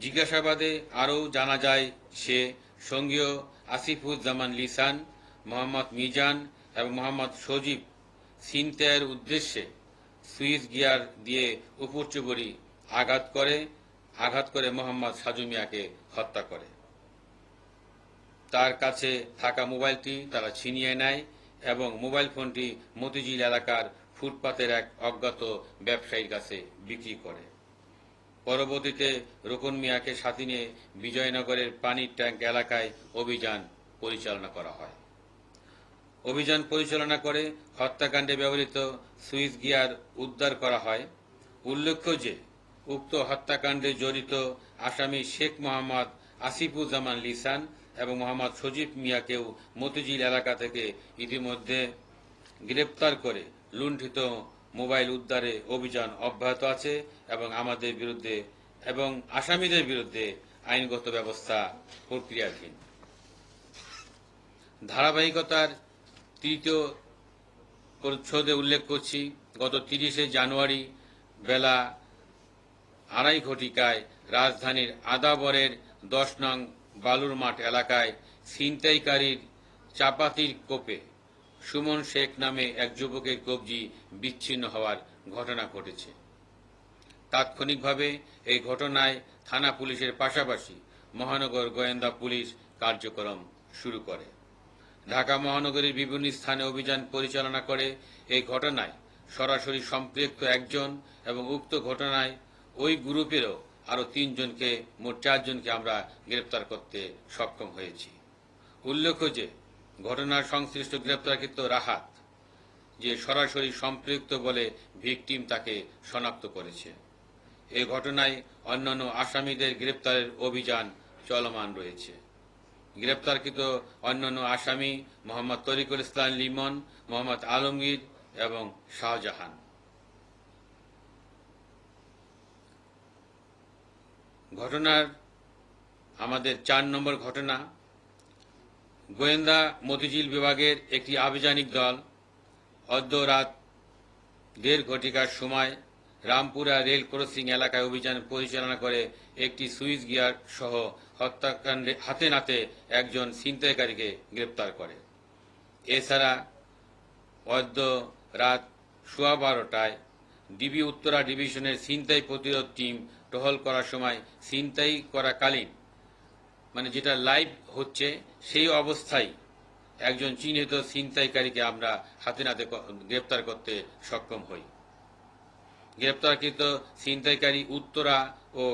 জিজ্ঞাসাবাদে আরও জানা যায় সে সঙ্গীয় আসিফুজ্জামান লিসান, মোহাম্মদ মিজান এবং মোহাম্মদ সজীব ছিনতাইয়ের উদ্দেশ্যে সুইচ গিয়ার দিয়ে উপর্যুপরি আঘাত করে মোহাম্মদ সাজু মিয়াকে হত্যা করে। তার কাছে থাকা মোবাইলটি তারা ছিনিয়ে নেয় এবং মোবাইল ফোনটি মতিঝিল এলাকার ফুটপাতের এক অজ্ঞাত ব্যবসায়ীর কাছে বিক্রি করে। পরবর্তীতে রুকন মিয়াকে সাথে নিয়ে বিজয়নগরের পানির ট্যাঙ্ক এলাকায় অভিযান পরিচালনা করা হয়। অভিযান পরিচালনা করে হত্যাকাণ্ডে ব্যবহৃত সুইচ গিয়ার উদ্ধার করা হয়। উল্লেখ্য যে উক্ত হত্যাকাণ্ডে জড়িত আসামি শেখ মোহাম্মদ আসিফুজ্জামান লিসান এবং মোহাম্মদ সজীব মিয়াকেও মতিঝিল এলাকা থেকে ইতিমধ্যে গ্রেপ্তার করে লুণ্ঠিত মোবাইল উদ্ধারে অভিযান অব্যাহত আছে এবং আসামিদের বিরুদ্ধে আইনগত ব্যবস্থা প্রক্রিয়াধীন। ধারাবাহিকতার তৃতীয় পরিচ্ছদে উল্লেখ করছি, গত 30শে জানুয়ারি বেলা 2:30 ঘটিকায় রাজধানীর আদাবরের 10 নং বালুর মাঠ এলাকায় ছিনতাইকারীর চাপাতির কোপে সুমন শেখ নামে এক যুবকের কবজি বিচ্ছিন্ন হওয়ার ঘটনা ঘটেছে। তাৎক্ষণিকভাবে এই ঘটনায় থানা পুলিশের পাশাপাশি মহানগর গোয়েন্দা পুলিশ কার্যক্রম শুরু করে। ঢাকা মহানগরীর বিভিন্ন স্থানে অভিযান পরিচালনা করে এই ঘটনায় সরাসরি সম্পৃক্ত একজন এবং উক্ত ঘটনায় ওই গ্রুপেরও আরও 3 জনকে, মোট 4 জনকে আমরা গ্রেপ্তার করতে সক্ষম হয়েছি। উল্লেখ্য যে ঘটনার সংশ্লিষ্ট গ্রেপ্তারকৃত রাহাত যে সরাসরি সম্পৃক্ত বলে ভিকটিম তাকে শনাক্ত করেছে। এই ঘটনায় অন্যান্য আসামিদের গ্রেপ্তারের অভিযান চলমান রয়েছে। গ্রেপ্তারকৃত অন্যান্য আসামি মোহাম্মদ তরিকুল ইসলাম লিমন, মোহাম্মদ আলমগীর এবং শাহজাহান। ঘটনার আমাদের 4 নম্বর ঘটনা, গোয়েন্দা মতিঝিল বিভাগের একটি আভিযানিক দল অদ্য রাত 1:30 ঘটিকার সময় রামপুরা রেল ক্রসিং এলাকায় অভিযান পরিচালনা করে একটি সুইচ গিয়ার সহ হত্যাকাণ্ডে হাতে নাতে একজন ছিনতাইকারীকে গ্রেপ্তার করে। এছাড়া অদ্য রাত 12:15টায় ডিবি উত্তরা ডিভিশনের ছিনতাই প্রতিরোধ টিম টহল করার সময় ছিনতাই করাকালীন, যেটা লাইভ হচ্ছে, সেই অবস্থায় একজন চিহ্নিত ছিনতাইকারীকে আমরা হাতে নাতে গ্রেপ্তার করতে সক্ষম হই। গ্রেপ্তারকৃত ছিনতাইকারী উত্তরা ও